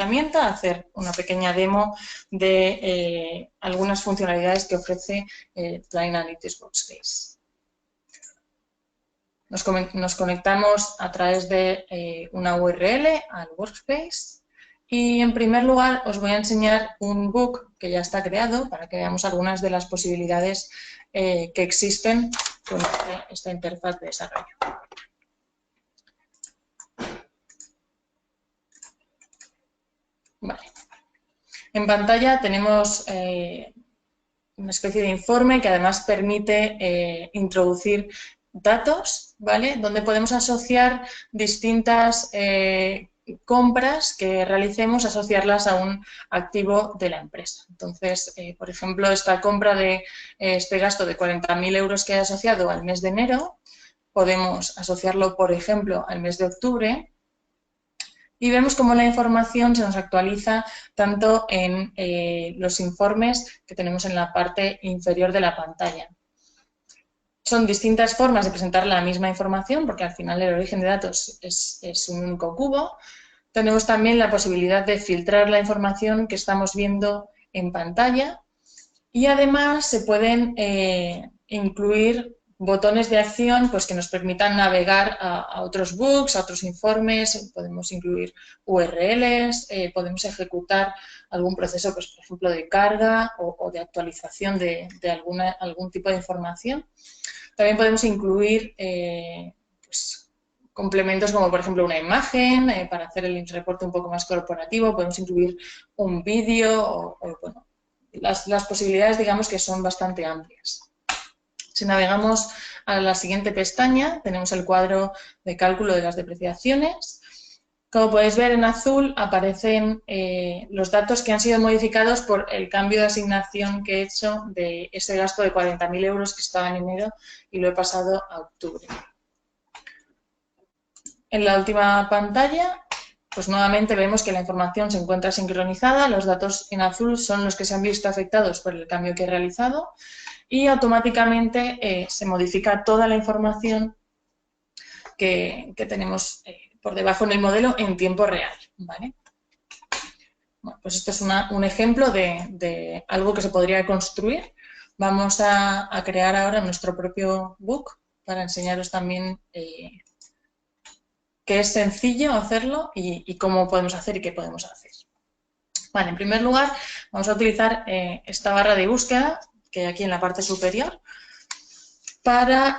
herramienta, hacer una pequeña demo de algunas funcionalidades que ofrece Line Analytics Workspace. Nos conectamos a través de una URL al Workspace y en primer lugar os voy a enseñar un book que ya está creado para que veamos algunas de las posibilidades que existen con esta interfaz de desarrollo. Vale. En pantalla tenemos una especie de informe que además permite introducir datos, ¿vale? Donde podemos asociar distintas compras que realicemos, asociarlas a un activo de la empresa. Entonces, por ejemplo, esta compra de este gasto de 40.000 euros que he asociado al mes de enero, podemos asociarlo, por ejemplo, al mes de octubre y vemos cómo la información se nos actualiza tanto en los informes que tenemos en la parte inferior de la pantalla. Son distintas formas de presentar la misma información, porque al final el origen de datos es un único cubo. Tenemos también la posibilidad de filtrar la información que estamos viendo en pantalla y además se pueden incluir botones de acción pues, que nos permitan navegar a otros books, a otros informes, podemos incluir URLs, podemos ejecutar algún proceso, pues, por ejemplo, de carga o de actualización de algún tipo de información. También podemos incluir pues, complementos como, por ejemplo, una imagen para hacer el reporte un poco más corporativo, podemos incluir un vídeo bueno, las posibilidades, digamos, que son bastante amplias. Si navegamos a la siguiente pestaña, tenemos el cuadro de cálculo de las depreciaciones. Como podéis ver, en azul aparecen los datos que han sido modificados por el cambio de asignación que he hecho de ese gasto de 40.000 euros que estaba en enero y lo he pasado a octubre. En la última pantalla, pues nuevamente vemos que la información se encuentra sincronizada, los datos en azul son los que se han visto afectados por el cambio que he realizado y automáticamente se modifica toda la información que tenemos por debajo en el modelo en tiempo real, ¿vale? Bueno, pues esto es un ejemplo de algo que se podría construir. Vamos a crear ahora nuestro propio book para enseñaros también que es sencillo hacerlo y cómo podemos hacer y qué podemos hacer. Vale, en primer lugar vamos a utilizar esta barra de búsqueda que hay aquí en la parte superior para,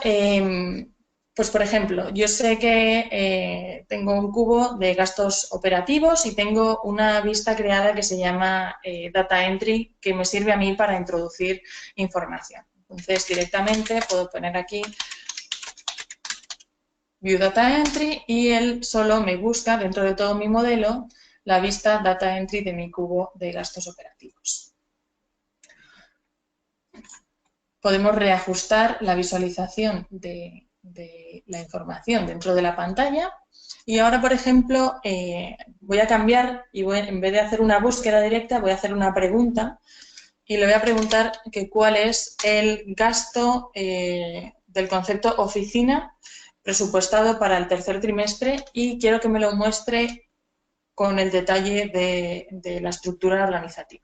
pues por ejemplo, yo sé que tengo un cubo de gastos operativos y tengo una vista creada que se llama Data Entry que me sirve a mí para introducir información. Entonces directamente puedo poner aquí View Data Entry y él solo me busca dentro de todo mi modelo la vista Data Entry de mi cubo de gastos operativos. Podemos reajustar la visualización de la información dentro de la pantalla y ahora, por ejemplo, voy a cambiar y en vez de hacer una búsqueda directa voy a hacer una pregunta y le voy a preguntar que cuál es el gasto del concepto oficina presupuestado para el tercer trimestre y quiero que me lo muestre con el detalle de la estructura organizativa.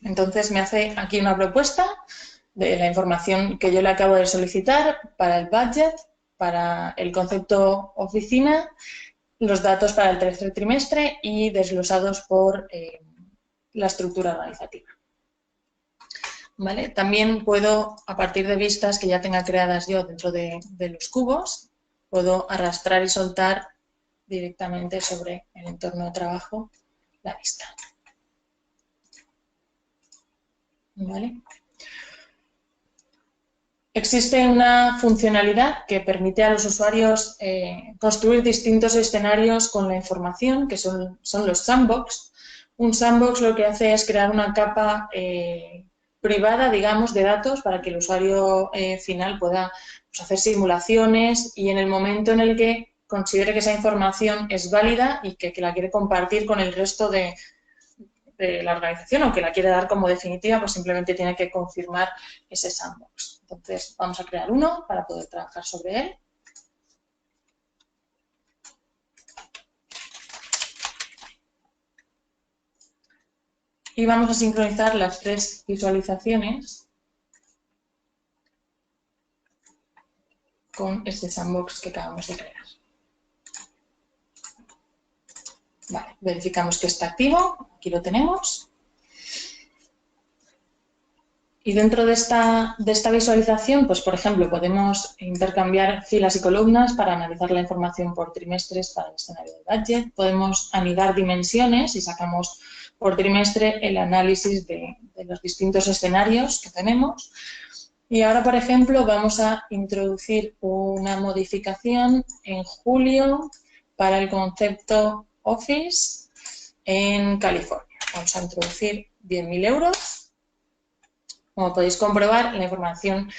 Entonces me hace aquí una propuesta de la información que yo le acabo de solicitar para el budget, para el concepto oficina, los datos para el tercer trimestre y desglosados por la estructura organizativa. ¿Vale? También puedo, a partir de vistas que ya tenga creadas yo dentro de los cubos, puedo arrastrar y soltar directamente sobre el entorno de trabajo la vista. ¿Vale? Existe una funcionalidad que permite a los usuarios construir distintos escenarios con la información, que son los sandbox. Un sandbox lo que hace es crear una capa privada, digamos, de datos para que el usuario final pueda pues, hacer simulaciones y en el momento en el que considere que esa información es válida y que la quiere compartir con el resto de la organización o que la quiere dar como definitiva, pues simplemente tiene que confirmar ese sandbox. Entonces, vamos a crear uno para poder trabajar sobre él. Y vamos a sincronizar las 3 visualizaciones con este sandbox que acabamos de crear. Vale, verificamos que está activo, aquí lo tenemos. Y dentro de esta visualización, pues por ejemplo, podemos intercambiar filas y columnas para analizar la información por trimestres para el escenario de budget. Podemos anidar dimensiones y sacamos por trimestre el análisis de los distintos escenarios que tenemos. Y ahora, por ejemplo, vamos a introducir una modificación en julio para el concepto Office en California. Vamos a introducir 10.000 euros. Como podéis comprobar, la información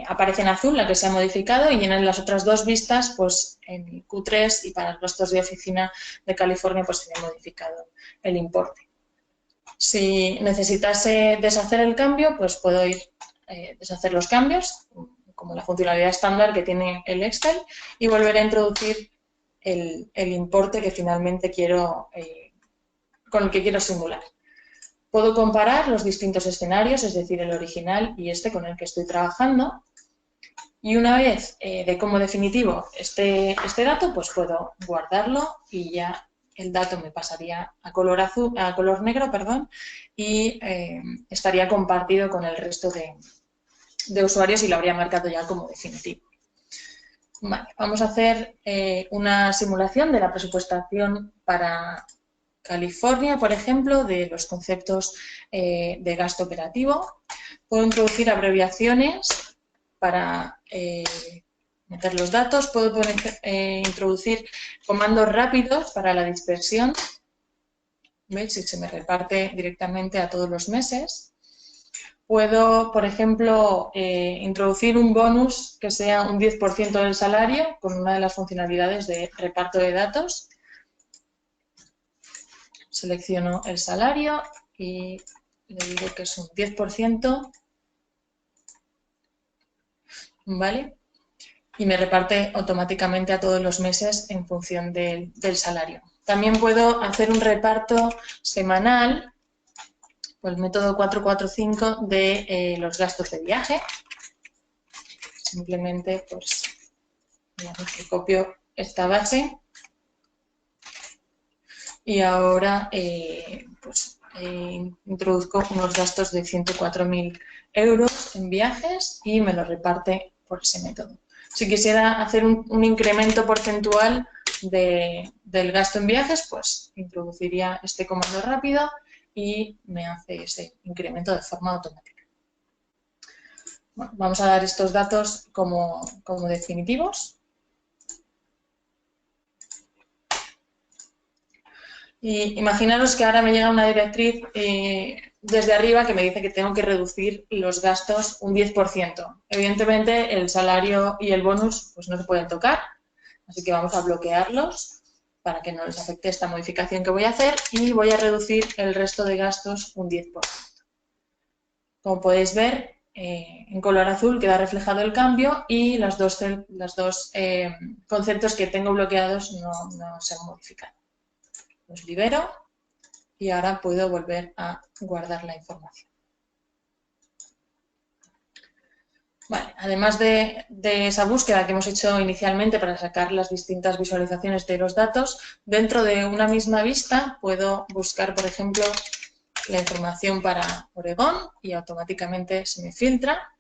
aparece en azul, la que se ha modificado, y en las otras 2 vistas, pues en Q3 y para los gastos de oficina de California, pues se ha modificado el importe. Si necesitase deshacer el cambio, pues puedo ir deshacer los cambios, como la funcionalidad estándar que tiene el Excel, y volver a introducir el importe que finalmente con el que quiero simular. Puedo comparar los distintos escenarios, es decir, el original y este con el que estoy trabajando. Y una vez de como definitivo este dato, pues puedo guardarlo y ya el dato me pasaría a color negro, perdón, y estaría compartido con el resto de usuarios y lo habría marcado ya como definitivo. Vale, vamos a hacer una simulación de la presupuestación para California, por ejemplo, de los conceptos de gasto operativo. Puedo introducir abreviaciones para meter los datos. Puedo introducir comandos rápidos para la dispersión. ¿Veis? Si se me reparte directamente a todos los meses. Puedo, por ejemplo, introducir un bonus que sea un 10% del salario con una de las funcionalidades de reparto de datos. Selecciono el salario y le digo que es un 10%, ¿vale? Y me reparte automáticamente a todos los meses en función del salario. También puedo hacer un reparto semanal por el método 445 de los gastos de viaje. Simplemente, pues, digamos que copio esta base y ahora introduzco unos gastos de 104.000 euros en viajes y me lo reparte por ese método. Si quisiera hacer un incremento porcentual del gasto en viajes, pues introduciría este comando rápido y me hace ese incremento de forma automática. Bueno, vamos a dar estos datos como definitivos. Y imaginaros que ahora me llega una directriz desde arriba que me dice que tengo que reducir los gastos un 10%. Evidentemente, el salario y el bonus pues no se pueden tocar, así que vamos a bloquearlos para que no les afecte esta modificación que voy a hacer y voy a reducir el resto de gastos un 10%. Como podéis ver, en color azul queda reflejado el cambio y los dos conceptos que tengo bloqueados no se han modificado. Los libero y ahora puedo volver a guardar la información. Vale, además de esa búsqueda que hemos hecho inicialmente para sacar las distintas visualizaciones de los datos, dentro de una misma vista puedo buscar, por ejemplo, la información para Oregón y automáticamente se me filtra.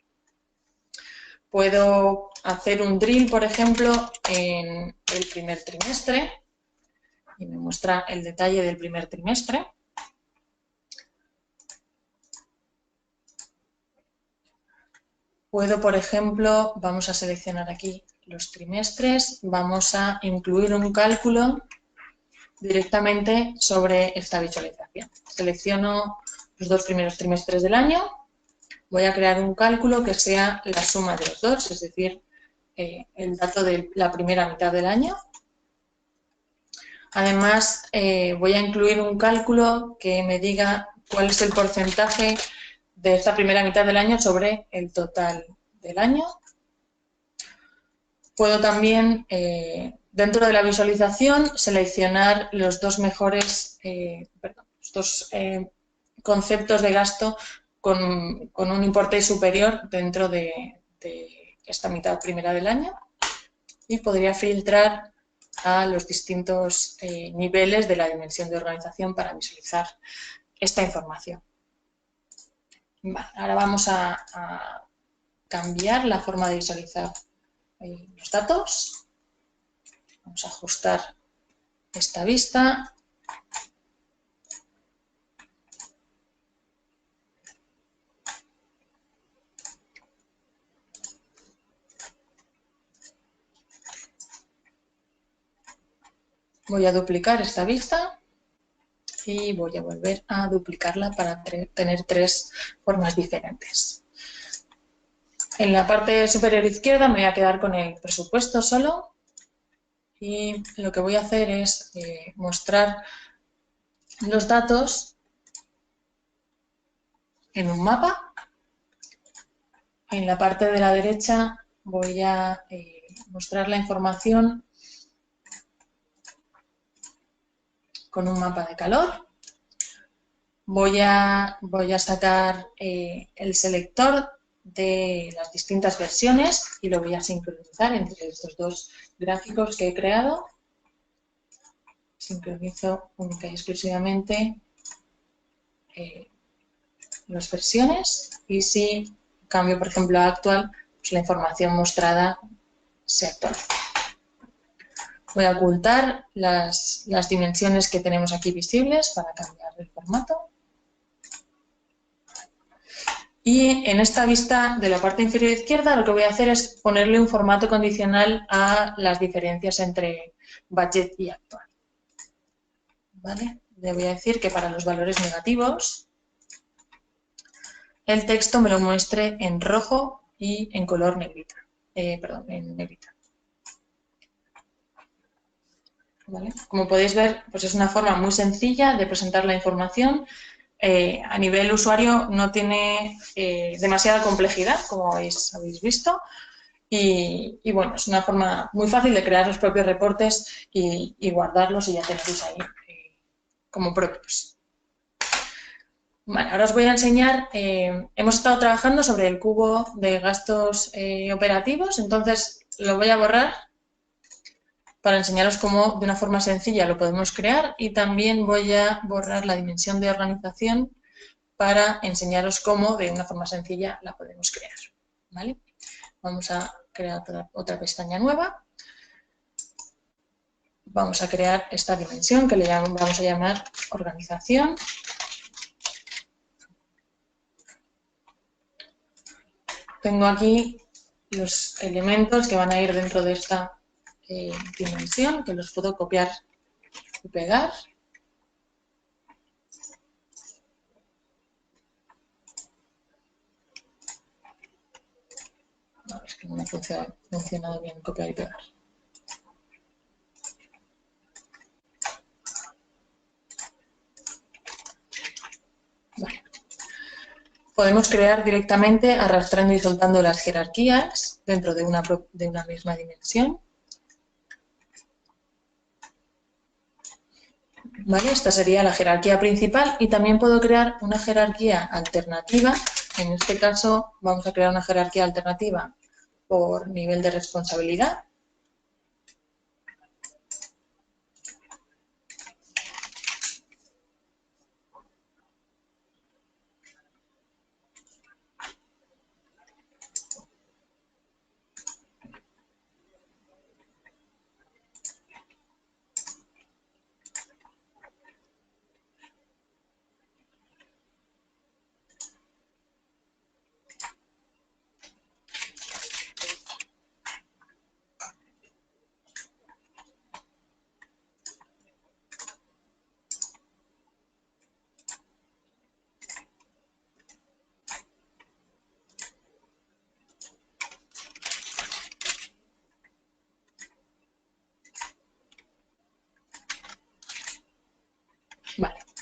Puedo hacer un drill, por ejemplo, en el primer trimestre y me muestra el detalle del primer trimestre. Puedo, por ejemplo, vamos a seleccionar aquí los trimestres, vamos a incluir un cálculo directamente sobre esta visualización. Selecciono los 2 primeros trimestres del año, voy a crear un cálculo que sea la suma de los dos, es decir, el dato de la primera mitad del año. Además, voy a incluir un cálculo que me diga cuál es el porcentaje de esta primera mitad del año sobre el total del año. Puedo también, dentro de la visualización, seleccionar los dos mejores, los dos conceptos de gasto con un importe superior dentro de esta mitad primera del año, y podría filtrar a los distintos niveles de la dimensión de organización para visualizar esta información. Vale, ahora vamos a cambiar la forma de visualizar los datos. Vamos a ajustar esta vista. Voy a duplicar esta vista y voy a volver a duplicarla para tener tres formas diferentes. En la parte superior izquierda me voy a quedar con el presupuesto solo y lo que voy a hacer es mostrar los datos en un mapa. En la parte de la derecha voy a mostrar la información con un mapa de calor. Voy a sacar el selector de las distintas versiones y lo voy a sincronizar entre estos dos gráficos que he creado. Sincronizo única y exclusivamente las versiones, y si cambio, por ejemplo, a actual, pues la información mostrada se actualiza. Voy a ocultar las dimensiones que tenemos aquí visibles para cambiar el formato. Y en esta vista de la parte inferior izquierda lo que voy a hacer es ponerle un formato condicional a las diferencias entre budget y actual. ¿Vale? Le voy a decir que para los valores negativos el texto me lo muestre en rojo y en color negrita. En negrita. ¿Vale? Como podéis ver, pues es una forma muy sencilla de presentar la información. A nivel usuario no tiene demasiada complejidad, como habéis visto, y bueno, es una forma muy fácil de crear los propios reportes y guardarlos y ya tenerlos ahí como propios. Vale, ahora os voy a enseñar, hemos estado trabajando sobre el cubo de gastos operativos, entonces lo voy a borrar para enseñaros cómo de una forma sencilla lo podemos crear, y también voy a borrar la dimensión de organización para enseñaros cómo de una forma sencilla la podemos crear. ¿Vale? Vamos a crear otra pestaña nueva. Vamos a crear esta dimensión que vamos a llamar organización. Tengo aquí los elementos que van a ir dentro de esta dimensión, que los puedo copiar y pegar. No, es que no me ha funcionado bien copiar y pegar. Vale. Podemos crear directamente arrastrando y soltando las jerarquías dentro de una misma dimensión. ¿Vale? Esta sería la jerarquía principal, y también puedo crear una jerarquía alternativa. En este caso vamos a crear una jerarquía alternativa por nivel de responsabilidad.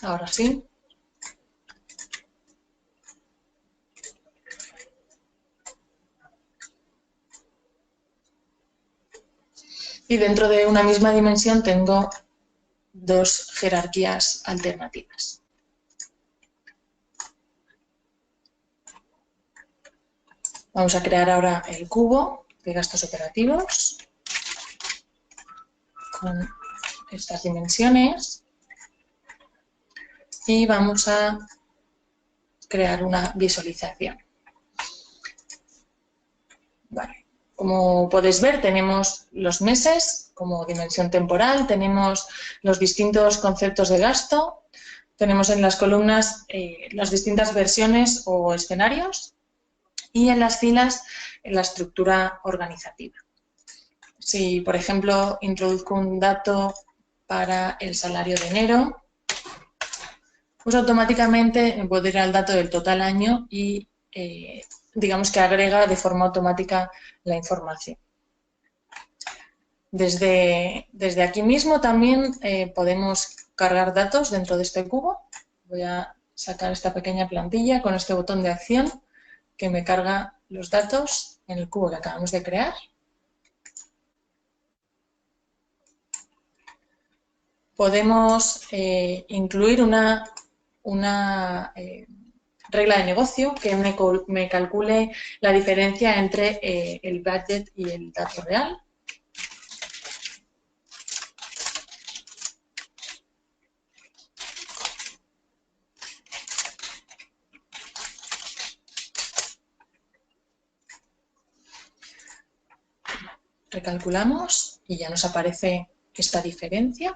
Ahora sí. Y dentro de una misma dimensión tengo dos jerarquías alternativas. Vamos a crear ahora el cubo de gastos operativos con estas dimensiones y vamos a crear una visualización. Vale. Como podéis ver, tenemos los meses como dimensión temporal, tenemos los distintos conceptos de gasto, tenemos en las columnas las distintas versiones o escenarios y en las filas la estructura organizativa. Si, por ejemplo, introduzco un dato para el salario de enero, pues automáticamente me puedo ir al dato del total año y digamos que agrega de forma automática la información. Desde aquí mismo también podemos cargar datos dentro de este cubo. Voy a sacar esta pequeña plantilla con este botón de acción que me carga los datos en el cubo que acabamos de crear. Podemos incluir una regla de negocio que me calcule la diferencia entre el budget y el dato real. Recalculamos y ya nos aparece esta diferencia.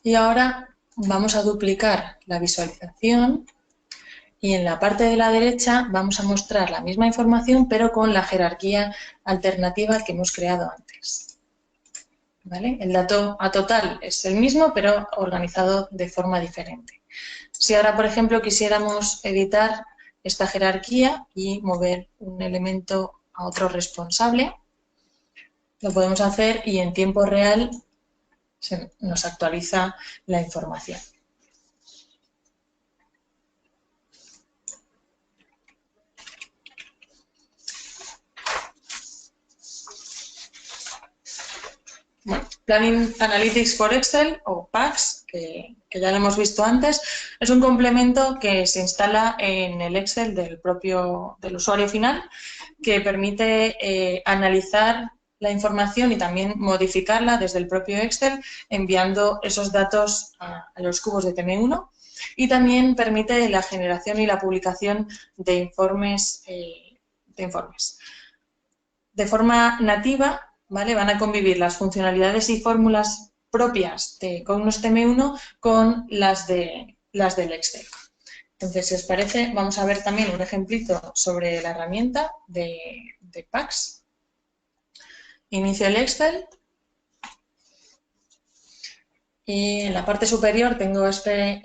Y ahora vamos a duplicar la visualización y en la parte de la derecha vamos a mostrar la misma información pero con la jerarquía alternativa que hemos creado antes. ¿Vale? El dato a total es el mismo pero organizado de forma diferente. Si ahora, por ejemplo, quisiéramos editar esta jerarquía y mover un elemento a otro responsable, lo podemos hacer y en tiempo real nos actualiza la información. Bueno, Planning Analytics for Excel o PAX, que ya lo hemos visto antes, es un complemento que se instala en el Excel del usuario final, que permite analizar la información y también modificarla desde el propio Excel, enviando esos datos a los cubos de TM1 y también permite la generación y la publicación de informes. De forma nativa, ¿vale? Van a convivir las funcionalidades y fórmulas propias de Cognos TM1 con las del Excel. Entonces, si os parece, vamos a ver también un ejemplito sobre la herramienta de PAX. Inicio el Excel y en la parte superior tengo este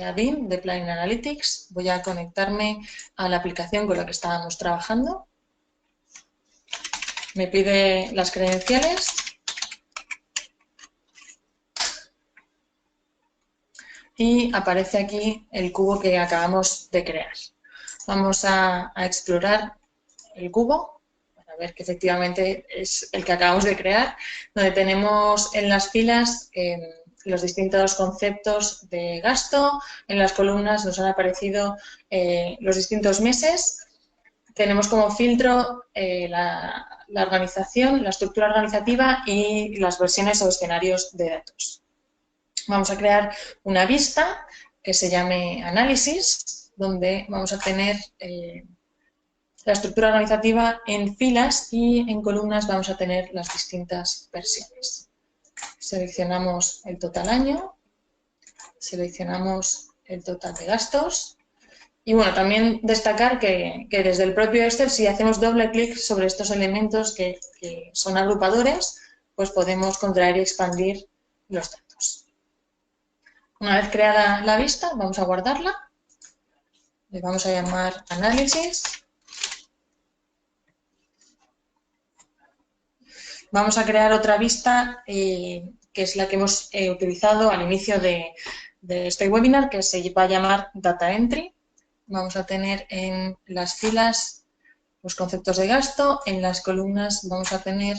add-in de Planning Analytics. Voy a conectarme a la aplicación con la que estábamos trabajando. Me pide las credenciales. Y aparece aquí el cubo que acabamos de crear. Vamos a explorar el cubo para ver que efectivamente es el que acabamos de crear, donde tenemos en las filas los distintos conceptos de gasto, en las columnas nos han aparecido los distintos meses, tenemos como filtro la organización, la estructura organizativa y las versiones o escenarios de datos. Vamos a crear una vista que se llame análisis, donde vamos a tener la estructura organizativa en filas y en columnas vamos a tener las distintas versiones. Seleccionamos el total año, seleccionamos el total de gastos y bueno, también destacar que desde el propio Excel, si hacemos doble clic sobre estos elementos que son agrupadores, pues podemos contraer y expandir los datos. Una vez creada la vista, vamos a guardarla. Le vamos a llamar análisis. Vamos a crear otra vista que es la que hemos utilizado al inicio de este webinar, que se va a llamar Data Entry. Vamos a tener en las filas los conceptos de gasto, en las columnas vamos a tener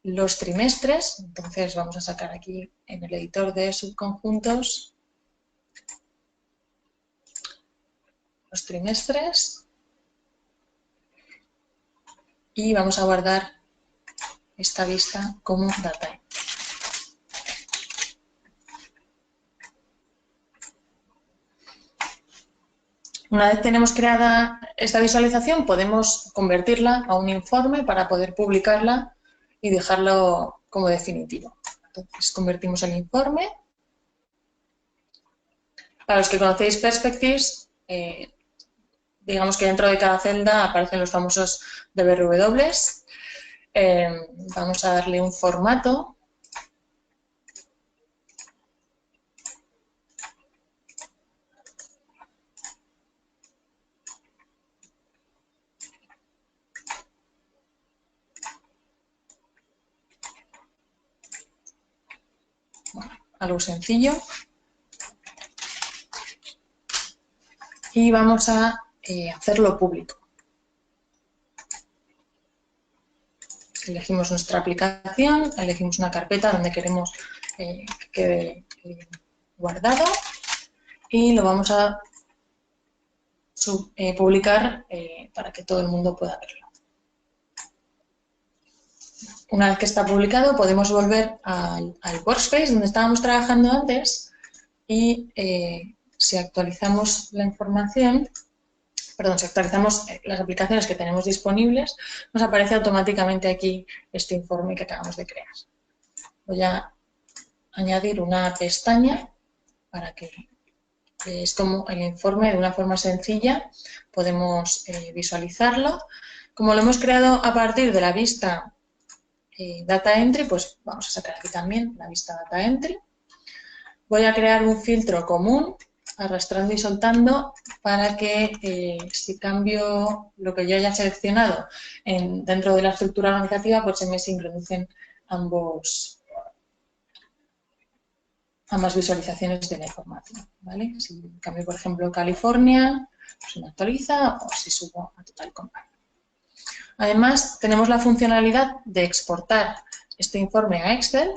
los trimestres. Entonces vamos a sacar aquí en el editor de subconjuntos los trimestres y vamos a guardar esta vista como data entry. Una vez tenemos creada esta visualización, podemos convertirla a un informe para poder publicarla y dejarlo como definitivo. Entonces, convertimos el informe. Para los que conocéis Perspectives, digamos que dentro de cada celda aparecen los famosos DBRWs. Vamos a darle un formato. Algo sencillo. Y vamos a hacerlo público. Elegimos nuestra aplicación, elegimos una carpeta donde queremos que quede guardado y lo vamos a publicar para que todo el mundo pueda verlo. Una vez que está publicado podemos volver al workspace donde estábamos trabajando antes y si actualizamos la información, si actualizamos las aplicaciones que tenemos disponibles, nos aparece automáticamente aquí este informe que acabamos de crear. Voy a añadir una pestaña para que es como el informe de una forma sencilla, podemos visualizarlo. Como lo hemos creado a partir de la vista Data Entry, pues vamos a sacar aquí también la vista Data Entry. Voy a crear un filtro común, arrastrando y soltando, para que si cambio lo que yo haya seleccionado dentro de la estructura organizativa, pues se me sincronicen ambas visualizaciones de la información, ¿vale? Si cambio, por ejemplo, California, pues se me actualiza, o si subo a Total Company. Además, tenemos la funcionalidad de exportar este informe a Excel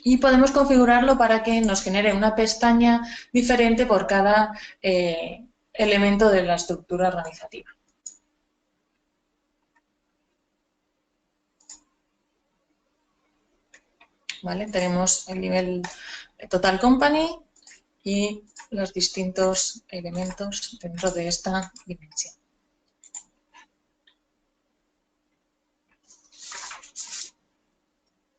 y podemos configurarlo para que nos genere una pestaña diferente por cada elemento de la estructura organizativa. ¿Vale? Tenemos el nivel Total Company y los distintos elementos dentro de esta dimensión.